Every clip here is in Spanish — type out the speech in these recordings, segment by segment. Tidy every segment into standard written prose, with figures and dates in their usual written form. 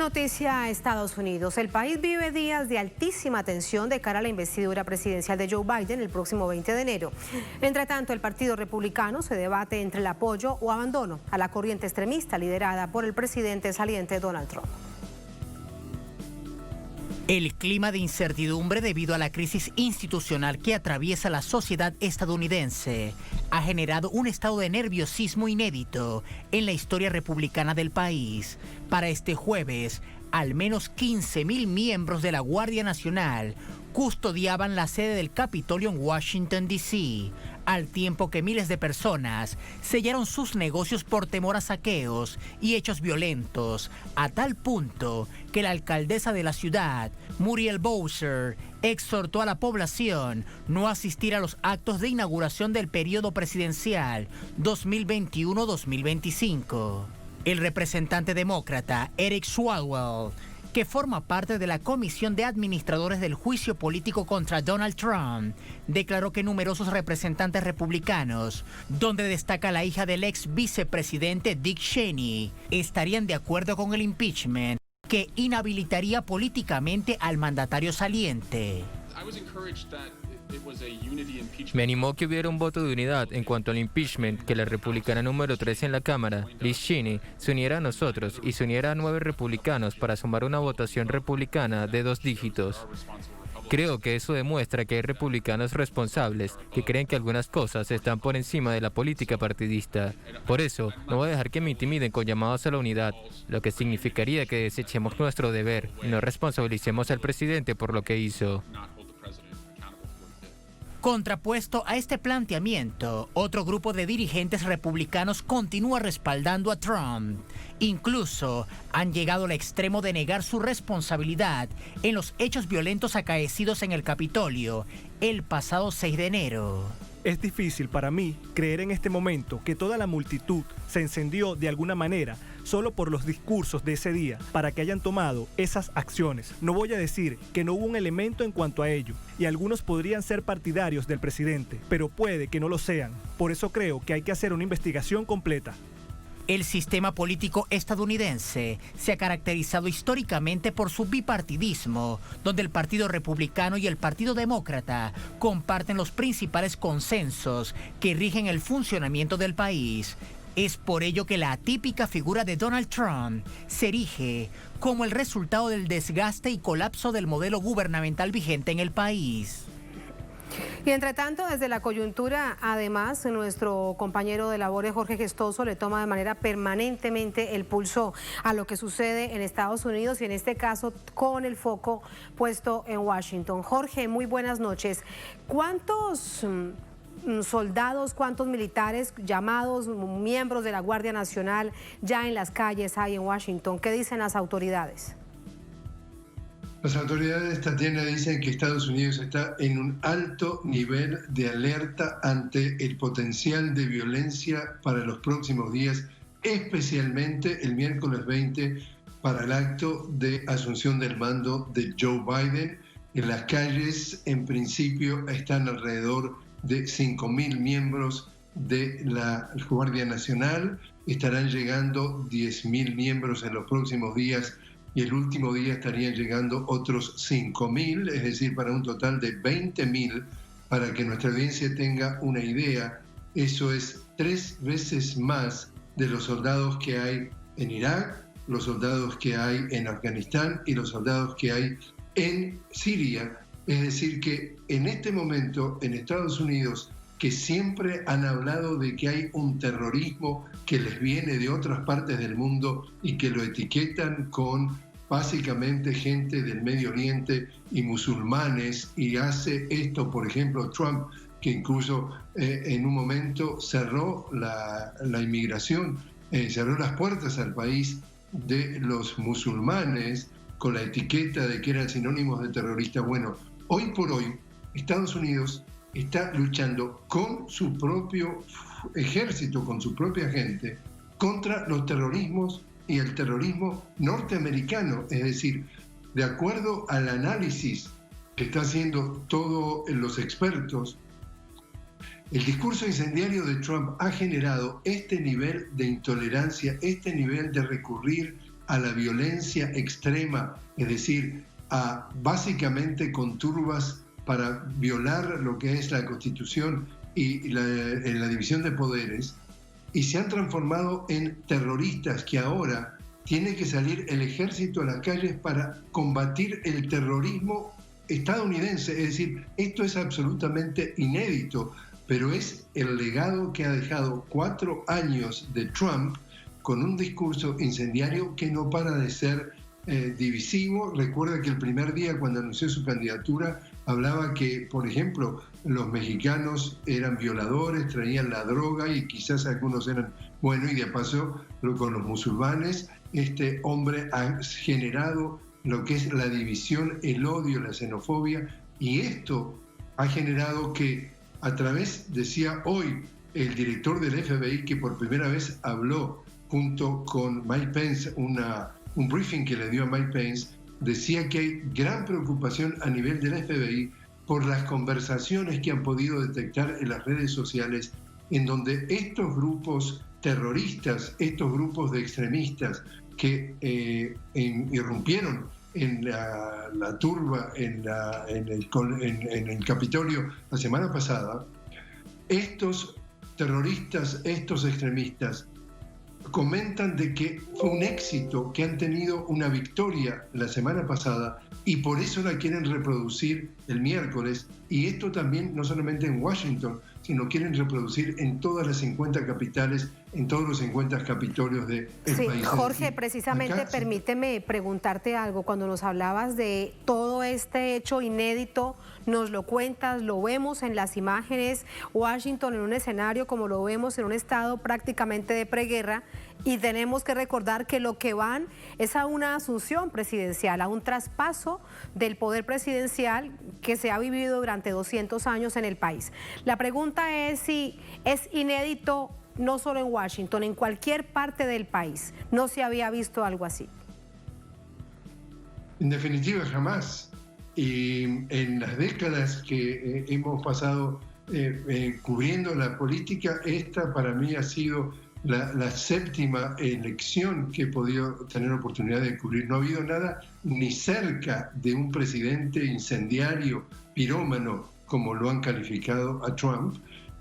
Noticia a Estados Unidos. El país vive días de altísima tensión de cara a la investidura presidencial de Joe Biden el próximo 20 de enero. Entre tanto, el Partido Republicano se debate entre el apoyo o abandono a la corriente extremista liderada por el presidente saliente Donald Trump. El clima de incertidumbre debido a la crisis institucional que atraviesa la sociedad estadounidense ha generado un estado de nerviosismo inédito en la historia republicana del país. Para este jueves, al menos 15.000 miembros de la Guardia Nacional custodiaban la sede del Capitolio en Washington, D.C., al tiempo que miles de personas sellaron sus negocios por temor a saqueos y hechos violentos, a tal punto que la alcaldesa de la ciudad, Muriel Bowser, exhortó a la población no asistir a los actos de inauguración del periodo presidencial 2021-2025. El representante demócrata Eric Swalwell, que forma parte de la Comisión de Administradores del Juicio Político contra Donald Trump, declaró que numerosos representantes republicanos, donde destaca la hija del ex vicepresidente Dick Cheney, estarían de acuerdo con el impeachment, que inhabilitaría políticamente al mandatario saliente. Me animó que hubiera un voto de unidad en cuanto al impeachment, que la republicana número 13 en la Cámara, Liz Cheney, se uniera a nosotros y se uniera a 9 republicanos para sumar una votación republicana de 2 dígitos. Creo que eso demuestra que hay republicanos responsables que creen que algunas cosas están por encima de la política partidista. Por eso, no voy a dejar que me intimiden con llamados a la unidad, lo que significaría que desechemos nuestro deber y no responsabilicemos al presidente por lo que hizo. Contrapuesto a este planteamiento, otro grupo de dirigentes republicanos continúa respaldando a Trump. Incluso han llegado al extremo de negar su responsabilidad en los hechos violentos acaecidos en el Capitolio el pasado 6 de enero. Es difícil para mí creer en este momento que toda la multitud se encendió de alguna manera solo por los discursos de ese día para que hayan tomado esas acciones. No voy a decir que no hubo un elemento en cuanto a ello, y algunos podrían ser partidarios del presidente, pero puede que no lo sean. Por eso creo que hay que hacer una investigación completa. El sistema político estadounidense se ha caracterizado históricamente por su bipartidismo, donde el Partido Republicano y el Partido Demócrata comparten los principales consensos que rigen el funcionamiento del país. Es por ello que la atípica figura de Donald Trump se erige como el resultado del desgaste y colapso del modelo gubernamental vigente en el país. Y entre tanto, desde la coyuntura, además, nuestro compañero de labores, Jorge Gestoso, le toma de manera permanentemente el pulso a lo que sucede en Estados Unidos y en este caso con el foco puesto en Washington. Jorge, muy buenas noches. ¿Cuántos soldados, cuántos militares llamados miembros de la Guardia Nacional ya en las calles hay en Washington? ¿Qué dicen las autoridades? Las autoridades, Tatiana, dicen que Estados Unidos está en un alto nivel de alerta ante el potencial de violencia para los próximos días, especialmente el miércoles 20 para el acto de asunción del mando de Joe Biden. En las calles, en principio, están alrededor de 5.000 miembros de la Guardia Nacional. Estarán llegando 10.000 miembros en los próximos días y el último día estarían llegando otros 5.000, es decir, para un total de 20.000. Para que nuestra audiencia tenga una idea, eso es 3 veces más de los soldados que hay en Irak, los soldados que hay en Afganistán y los soldados que hay en Siria. Es decir, que en este momento en Estados Unidos, que siempre han hablado de que hay un terrorismo que les viene de otras partes del mundo y que lo etiquetan con básicamente gente del Medio Oriente y musulmanes, y hace esto, por ejemplo, Trump, que incluso en un momento cerró la inmigración, cerró las puertas al país de los musulmanes con la etiqueta de que eran sinónimos de terroristas. Bueno, hoy por hoy, Estados Unidos está luchando con su propio ejército, con su propia gente, contra los terrorismos y el terrorismo norteamericano. Es decir, de acuerdo al análisis que está haciendo todos los expertos, el discurso incendiario de Trump ha generado este nivel de intolerancia, este nivel de recurrir a la violencia extrema, es decir, básicamente con turbas para violar lo que es la Constitución y la división de poderes, y se han transformado en terroristas que ahora tiene que salir el ejército a las calles para combatir el terrorismo estadounidense. Es decir, esto es absolutamente inédito, pero es el legado que ha dejado 4 años de Trump con un discurso incendiario que no para de ser divisivo. Recuerda que el primer día cuando anunció su candidatura hablaba que, por ejemplo, los mexicanos eran violadores, traían la droga y quizás algunos eran, bueno, y de paso con los musulmanes, este hombre ha generado lo que es la división, el odio, la xenofobia, y esto ha generado que a través, decía hoy el director del FBI, que por primera vez habló junto con Mike Pence, un briefing que le dio a Mike Pence, decía que hay gran preocupación a nivel del FBI por las conversaciones que han podido detectar en las redes sociales, en donde estos grupos terroristas, estos grupos de extremistas que irrumpieron en la turba en el Capitolio la semana pasada, estos terroristas, estos extremistas, comentan de que fue un éxito, que han tenido una victoria la semana pasada y por eso la quieren reproducir el miércoles, y esto también no solamente en Washington, sino quieren reproducir en todas las 50 capitales, en todos los 50 capitolios del país. Jorge, precisamente permíteme preguntarte algo. Cuando nos hablabas de todo este hecho inédito, nos lo cuentas, lo vemos en las imágenes, Washington en un escenario como lo vemos en un estado prácticamente de preguerra, y tenemos que recordar que lo que van es a una asunción presidencial, a un traspaso del poder presidencial que se ha vivido durante 200 años en el país. La pregunta es si es inédito no solo en Washington, en cualquier parte del país. ¿No se había visto algo así? En definitiva, jamás. Y en las décadas que hemos pasado cubriendo la política, esta para mí ha sido la séptima elección que he podido tener oportunidad de cubrir. No ha habido nada ni cerca de un presidente incendiario, pirómano, como lo han calificado a Trump,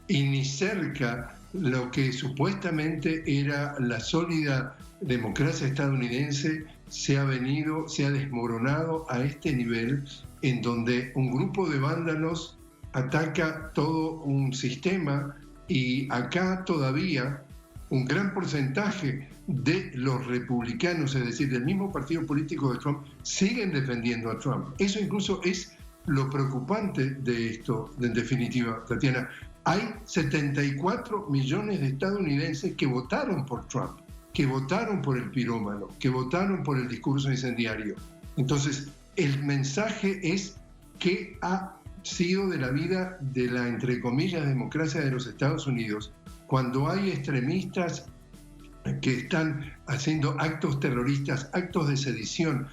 y ni cerca lo que supuestamente era la sólida democracia estadounidense se ha desmoronado a este nivel, en donde un grupo de vándalos ataca todo un sistema, y acá todavía un gran porcentaje de los republicanos, es decir, del mismo partido político de Trump, siguen defendiendo a Trump. Eso incluso es lo preocupante de esto, en definitiva, Tatiana. Hay 74 millones de estadounidenses que votaron por Trump, que votaron por el pirómano, que votaron por el discurso incendiario. Entonces, el mensaje es que ha sido de la vida de la, entre comillas, democracia de los Estados Unidos, cuando hay extremistas que están haciendo actos terroristas, actos de sedición.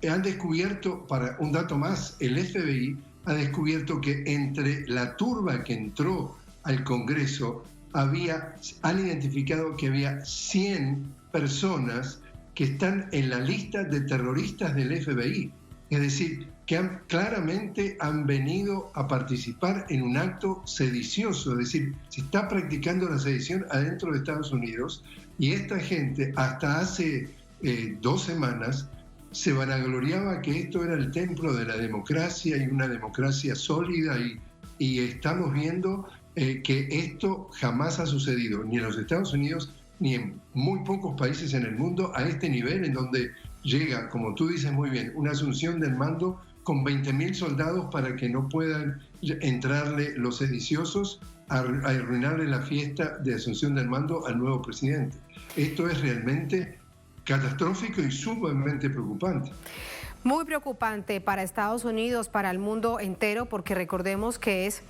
Han descubierto, para un dato más, el FBI ha descubierto que entre la turba que entró al Congreso han identificado que había 100 personas que están en la lista de terroristas del FBI. Es decir, que claramente han venido a participar en un acto sedicioso, es decir, se está practicando la sedición adentro de Estados Unidos, y esta gente hasta hace 2 semanas se vanagloriaba que esto era el templo de la democracia y una democracia sólida, y estamos viendo que esto jamás ha sucedido, ni en los Estados Unidos, ni en muy pocos países en el mundo, a este nivel en donde llega, como tú dices muy bien, una asunción del mando con 20.000 soldados para que no puedan entrarle los sediciosos a arruinarle la fiesta de asunción del mando al nuevo presidente. Esto es realmente catastrófico y sumamente preocupante. Muy preocupante para Estados Unidos, para el mundo entero, porque recordemos que es,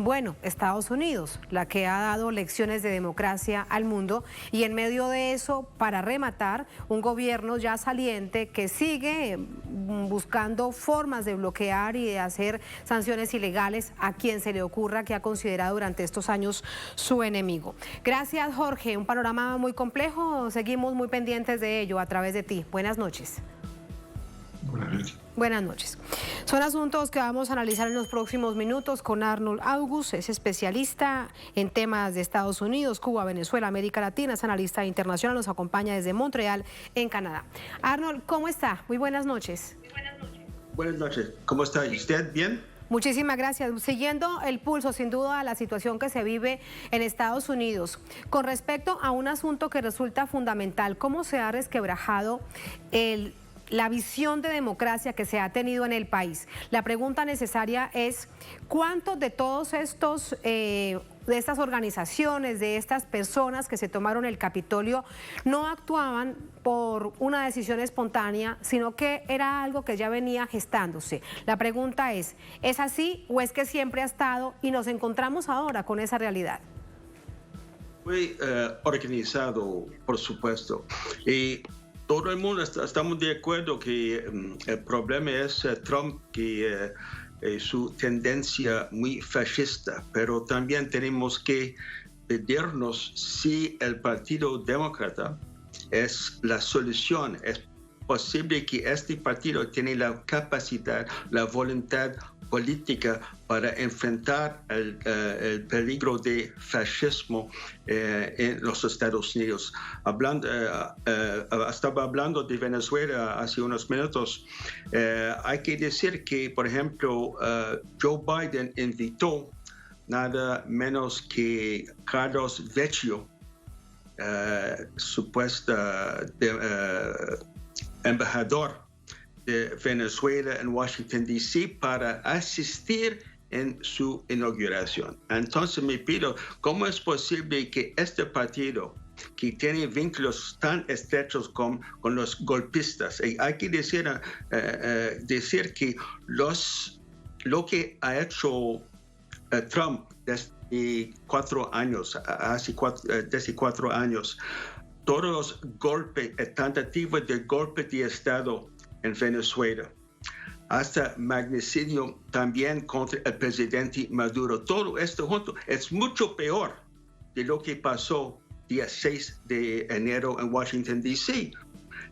Estados Unidos la que ha dado lecciones de democracia al mundo y en medio de eso, para rematar, un gobierno ya saliente que sigue buscando formas de bloquear y de hacer sanciones ilegales a quien se le ocurra que ha considerado durante estos años su enemigo. Gracias, Jorge. Un panorama muy complejo. Seguimos muy pendientes de ello a través de ti. Buenas noches. Buenas noches. Buenas noches. Son asuntos que vamos a analizar en los próximos minutos con Arnold August, es especialista en temas de Estados Unidos, Cuba, Venezuela, América Latina, es analista internacional, nos acompaña desde Montreal, en Canadá. Arnold, ¿cómo está? Muy buenas noches. Buenas noches. ¿Cómo está? ¿Y usted bien? Muchísimas gracias. Siguiendo el pulso, sin duda, a la situación que se vive en Estados Unidos, con respecto a un asunto que resulta fundamental, ¿cómo se ha resquebrajado la visión de democracia que se ha tenido en el país? La pregunta necesaria es, ¿cuántos de todos estos, de estas organizaciones, de estas personas que se tomaron el Capitolio, no actuaban por una decisión espontánea, sino que era algo que ya venía gestándose? La pregunta ¿es así o es que siempre ha estado y nos encontramos ahora con esa realidad? Fue organizado, por supuesto. Y todo el mundo estamos de acuerdo que el problema es Trump, que su tendencia muy fascista, pero también tenemos que pedirnos si el Partido Demócrata es la solución. Es posible que este partido tiene la capacidad, la voluntad política para enfrentar el peligro de fascismo en los Estados Unidos. Estaba hablando de Venezuela hace unos minutos. Hay que decir que, por ejemplo, Joe Biden invitó nada menos que Carlos Vecchio, embajador de Venezuela en Washington, D.C., para asistir en su inauguración. Entonces me pido, ¿cómo es posible que este partido, que tiene vínculos tan estrechos con los golpistas, y hay que decir que lo que ha hecho Trump desde 4 años, desde 4 años, todos los golpes, tentativas de golpe de Estado en Venezuela, hasta magnicidio también contra el presidente Maduro. Todo esto junto es mucho peor de lo que pasó día 6 de enero en Washington, D.C.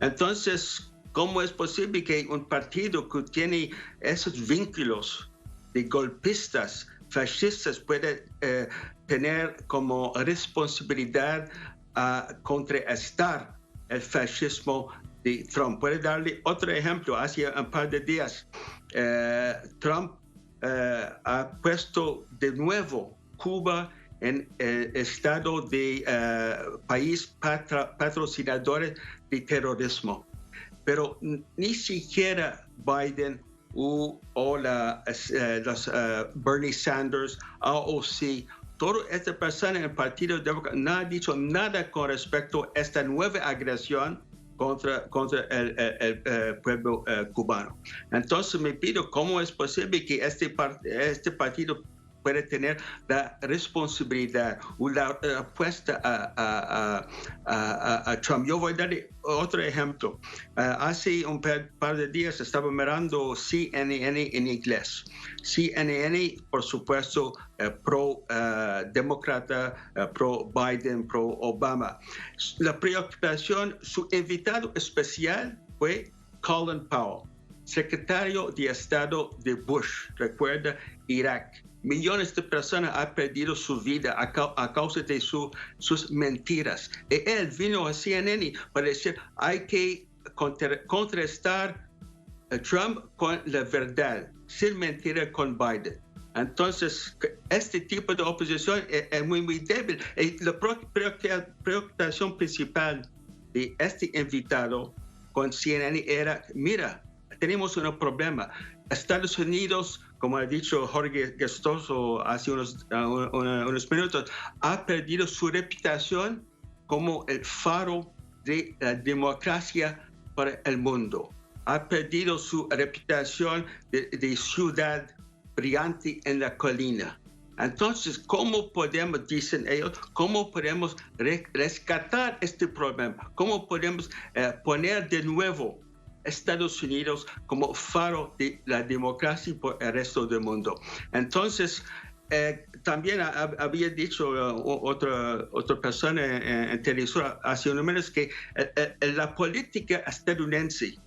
Entonces, ¿cómo es posible que un partido que tiene esos vínculos de golpistas, fascistas, pueda tener como responsabilidad a contrarrestar el fascismo de Trump? Puede darle otro ejemplo. Hace un par de días, Trump ha puesto de nuevo Cuba en el estado de país patrocinador de terrorismo. Pero ni siquiera Biden o los Bernie Sanders, AOC, toda esta persona en el Partido Demócrata no ha dicho nada con respecto a esta nueva agresión contra el pueblo cubano. Entonces me pido, ¿cómo es posible que este partido puede tener la responsabilidad o la apuesta a Trump? Yo voy a darle otro ejemplo. Hace un par de días estaba mirando CNN en inglés. CNN, por supuesto, pro-demócrata, pro-Biden, pro-Obama. La preocupación, su invitado especial fue Colin Powell, secretario de Estado de Bush. Recuerda, Irak. Millones de personas han perdido su vida a causa de sus mentiras. Y él vino a CNN para decir, hay que contrastar a Trump con la verdad, sin mentira con Biden. Entonces, este tipo de oposición es muy, muy débil. Y la preocupación principal de este invitado con CNN era, mira, tenemos un problema. Estados Unidos, como ha dicho Jorge Gestoso hace unos minutos, ha perdido su reputación como el faro de la democracia para el mundo. ha perdido su reputación de ciudad brillante en la colina. Entonces, ¿cómo podemos, dicen ellos, cómo podemos rescatar este problema? ¿Cómo podemos poner de nuevo Estados Unidos como faro de la democracia por el resto del mundo? Entonces, también había dicho otra persona en televisión hace unos meses que la política estadounidense,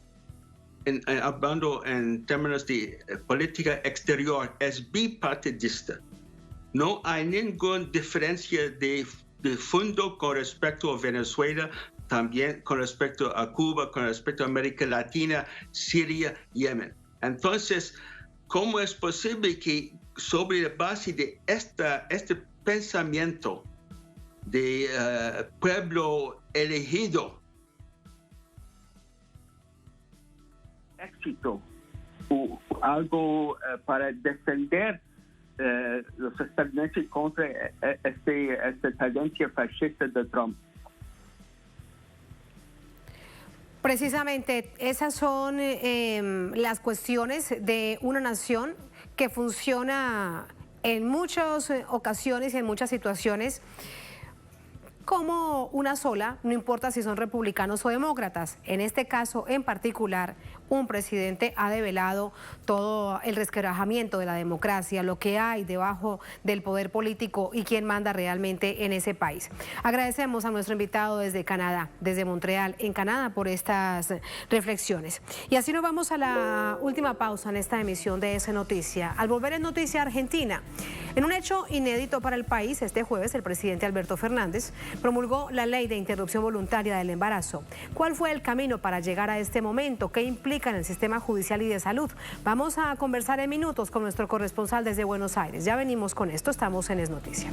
hablando en términos de política exterior, es bipartidista. No hay ninguna diferencia de fondo con respecto a Venezuela, también con respecto a Cuba, con respecto a América Latina, Siria, Yemen. Entonces, ¿cómo es posible que sobre la base de este pensamiento de pueblo elegido, éxito o algo para defender los estadounidenses contra esta tendencia fascista de Trump? Precisamente esas son las cuestiones de una nación que funciona en muchas ocasiones y en muchas situaciones como una sola, no importa si son republicanos o demócratas. En este caso en particular, un presidente ha develado todo el resquebrajamiento de la democracia, lo que hay debajo del poder político y quién manda realmente en ese país. Agradecemos a nuestro invitado desde Canadá, desde Montreal, en Canadá, por estas reflexiones. Y así nos vamos a la última pausa en esta emisión de Es Noticia. Al volver en Noticia Argentina, en un hecho inédito para el país, este jueves el presidente Alberto Fernández promulgó la ley de interrupción voluntaria del embarazo. ¿Cuál fue el camino para llegar a este momento? ¿Qué implica en el sistema judicial y de salud? Vamos a conversar en minutos con nuestro corresponsal desde Buenos Aires. Ya venimos con esto, estamos en Es Noticia.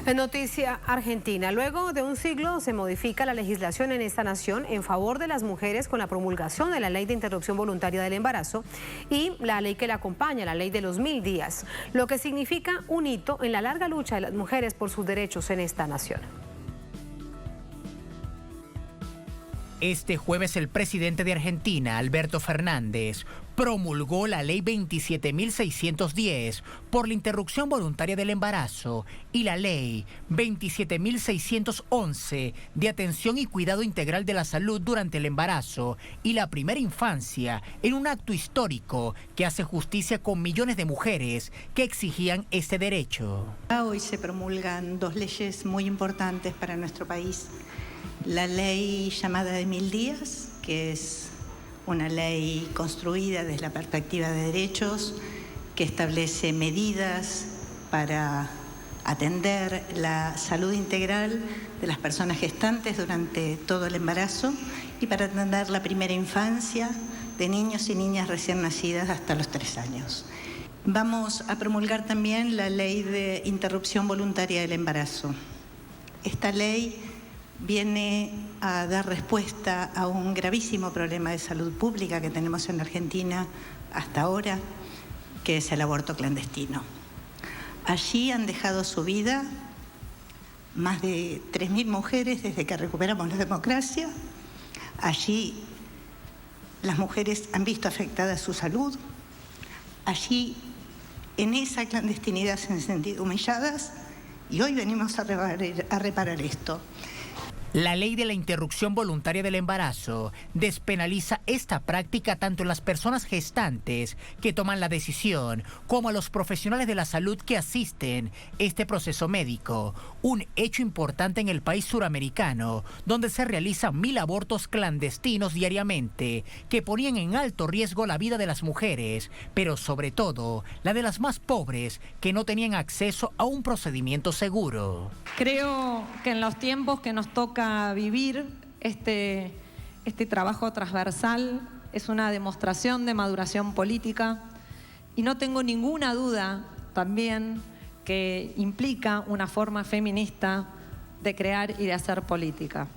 En Noticia Argentina, luego de un siglo se modifica la legislación en esta nación en favor de las mujeres con la promulgación de la ley de interrupción voluntaria del embarazo y la ley que la acompaña, la ley de los 1000 días, lo que significa un hito en la larga lucha de las mujeres por sus derechos en esta nación. Este jueves el presidente de Argentina, Alberto Fernández, promulgó la ley 27.610 por la interrupción voluntaria del embarazo y la ley 27.611 de atención y cuidado integral de la salud durante el embarazo y la primera infancia, en un acto histórico que hace justicia con millones de mujeres que exigían este derecho. Hoy se promulgan dos leyes muy importantes para nuestro país. La ley llamada de 1000 días, que es una ley construida desde la perspectiva de derechos, que establece medidas para atender la salud integral de las personas gestantes durante todo el embarazo y para atender la primera infancia de niños y niñas recién nacidas hasta los 3 años. Vamos a promulgar también la ley de interrupción voluntaria del embarazo. Esta ley viene a dar respuesta a un gravísimo problema de salud pública que tenemos en Argentina hasta ahora, que es el aborto clandestino. Allí han dejado su vida más de 3.000 mujeres desde que recuperamos la democracia. Allí las mujeres han visto afectada su salud. Allí, en esa clandestinidad, se han sentido humilladas y hoy venimos a reparar esto. La ley de la interrupción voluntaria del embarazo despenaliza esta práctica tanto en las personas gestantes que toman la decisión como a los profesionales de la salud que asisten este proceso médico, un hecho importante en el país suramericano, donde se realizan 1.000 abortos clandestinos diariamente que ponían en alto riesgo la vida de las mujeres, pero sobre todo la de las más pobres que no tenían acceso a un procedimiento seguro. Creo que en los tiempos que nos toca vivir, este trabajo transversal es una demostración de maduración política y no tengo ninguna duda también que implica una forma feminista de crear y de hacer política.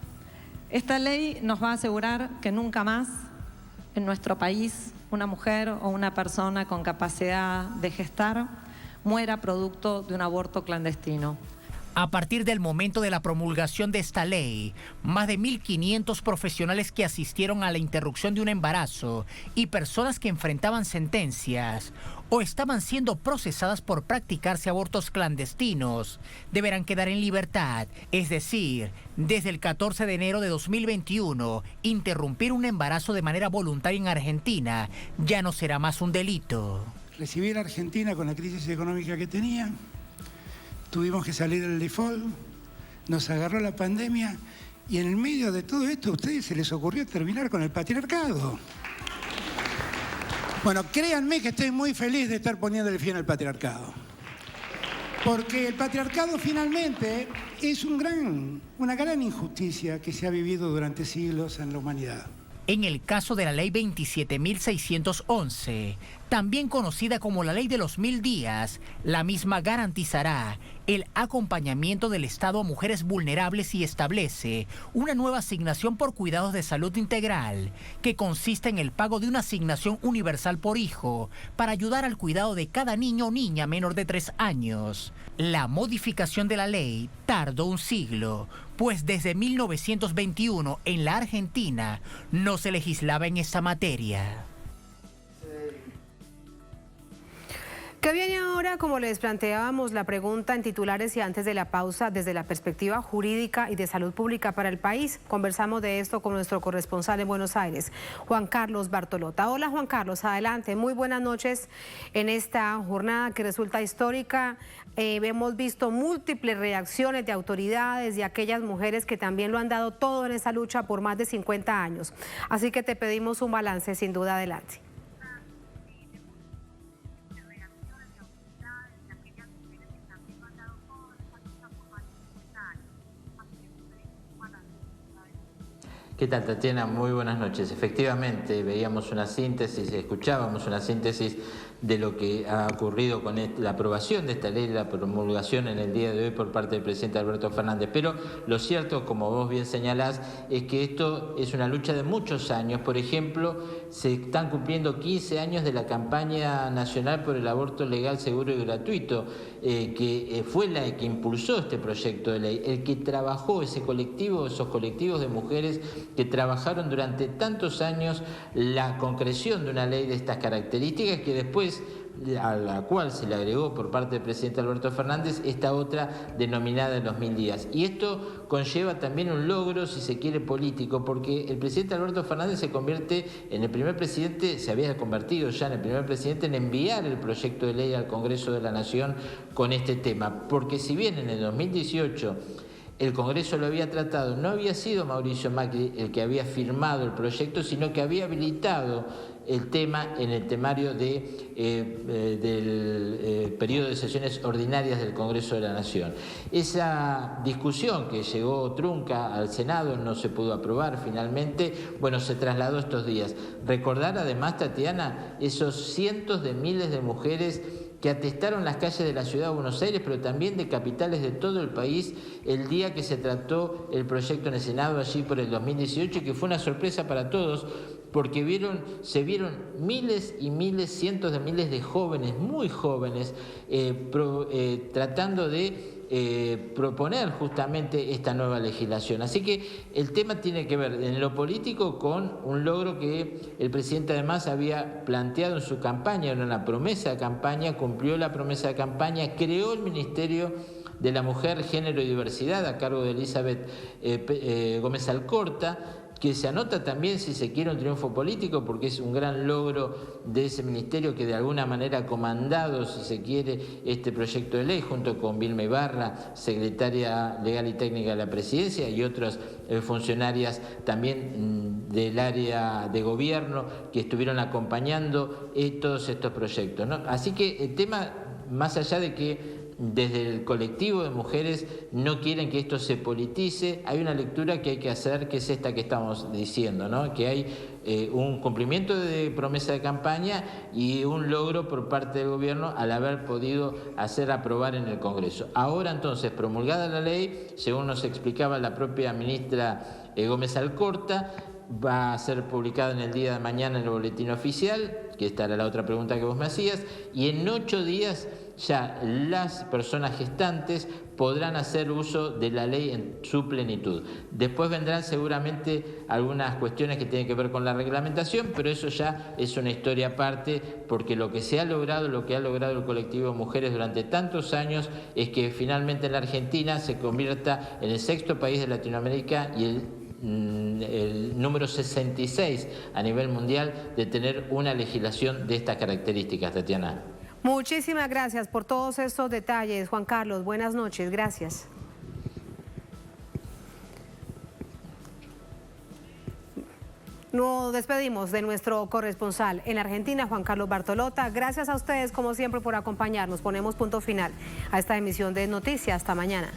Esta ley nos va a asegurar que nunca más en nuestro país una mujer o una persona con capacidad de gestar muera producto de un aborto clandestino. A partir del momento de la promulgación de esta ley, más de 1.500 profesionales que asistieron a la interrupción de un embarazo y personas que enfrentaban sentencias o estaban siendo procesadas por practicarse abortos clandestinos deberán quedar en libertad. Es decir, desde el 14 de enero de 2021, interrumpir un embarazo de manera voluntaria en Argentina ya no será más un delito. Recibí a Argentina con la crisis económica que tenía. Tuvimos que salir del default, nos agarró la pandemia y en el medio de todo esto a ustedes se les ocurrió terminar con el patriarcado. Bueno, créanme que estoy muy feliz de estar poniéndole fin al patriarcado. Porque el patriarcado finalmente es una gran injusticia que se ha vivido durante siglos en la humanidad. En el caso de la Ley 27.611, también conocida como la Ley de los 1000 días, la misma garantizará el acompañamiento del Estado a mujeres vulnerables y establece una nueva asignación por cuidados de salud integral, que consiste en el pago de una asignación universal por hijo para ayudar al cuidado de cada niño o niña menor de 3 años. La modificación de la ley tardó un siglo, pues desde 1921 en la Argentina no se legislaba en esta materia. ¿Qué viene ahora? Como les planteábamos la pregunta en titulares y antes de la pausa, desde la perspectiva jurídica y de salud pública para el país. Conversamos de esto con nuestro corresponsal en Buenos Aires, Juan Carlos Bartolota. Hola Juan Carlos, adelante. Muy buenas noches en esta jornada que resulta histórica. Hemos visto múltiples reacciones de autoridades, de aquellas mujeres que también lo han dado todo en esa lucha por más de 50 años. Así que te pedimos un balance, sin duda, adelante. ¿Qué tal, Tatiana? Muy buenas noches. Efectivamente, veíamos una síntesis, escuchábamos una síntesis de lo que ha ocurrido con la aprobación de esta ley, la promulgación en el día de hoy por parte del presidente Alberto Fernández. Pero lo cierto, como vos bien señalás, es que esto es una lucha de muchos años. Por ejemplo, se están cumpliendo 15 años de la campaña nacional por el aborto legal, seguro y gratuito, que fue la que impulsó este proyecto de ley, el que trabajó esos colectivos de mujeres que trabajaron durante tantos años la concreción de una ley de estas características, que después a la cual se le agregó por parte del presidente Alberto Fernández esta otra denominada los 1000 días. Y esto conlleva también un logro, si se quiere, político, porque el presidente Alberto Fernández se convierte en el primer presidente, se había convertido ya en el primer presidente en enviar el proyecto de ley al Congreso de la Nación con este tema. Porque si bien en el 2018 el Congreso lo había tratado, no había sido Mauricio Macri el que había firmado el proyecto, sino que había habilitado el tema en el temario del periodo de sesiones ordinarias del Congreso de la Nación. Esa discusión que llegó trunca al Senado, no se pudo aprobar finalmente, bueno, se trasladó estos días. Recordar además, Tatiana, esos cientos de miles de mujeres que atestaron las calles de la ciudad de Buenos Aires, pero también de capitales de todo el país, el día que se trató el proyecto en el Senado allí por el 2018, que fue una sorpresa para todos, porque se vieron miles y miles, cientos de miles de jóvenes, muy jóvenes, tratando de proponer justamente esta nueva legislación. Así que el tema tiene que ver en lo político con un logro que el presidente además había planteado en su campaña, era una promesa de campaña, cumplió la promesa de campaña, creó el Ministerio de la Mujer, Género y Diversidad a cargo de Elizabeth Gómez Alcorta, que se anota también, si se quiere, un triunfo político, porque es un gran logro de ese ministerio que de alguna manera ha comandado, si se quiere, este proyecto de ley, junto con Vilma Ibarra, secretaria legal y técnica de la presidencia, y otras funcionarias también del área de gobierno que estuvieron acompañando todos estos proyectos, ¿no? Así que el tema, más allá de que desde el colectivo de mujeres no quieren que esto se politice, hay una lectura que hay que hacer, que es esta que estamos diciendo, ¿no? Que hay un cumplimiento de promesa de campaña y un logro por parte del gobierno al haber podido hacer aprobar en el Congreso. Ahora entonces, promulgada la ley, según nos explicaba la propia ministra Gómez Alcorta, va a ser publicada en el día de mañana en el boletín oficial, que esta era la otra pregunta que vos me hacías, y en 8 días ya las personas gestantes podrán hacer uso de la ley en su plenitud. Después vendrán seguramente algunas cuestiones que tienen que ver con la reglamentación, pero eso ya es una historia aparte, porque lo que se ha logrado, lo que ha logrado el colectivo de mujeres durante tantos años, es que finalmente en la Argentina se convierta en el 6º país de Latinoamérica y el número 66 a nivel mundial de tener una legislación de estas características, Tatiana. Muchísimas gracias por todos estos detalles, Juan Carlos. Buenas noches, gracias. Nos despedimos de nuestro corresponsal en Argentina, Juan Carlos Bartolota. Gracias a ustedes, como siempre, por acompañarnos. Ponemos punto final a esta emisión de Noticias. Hasta mañana.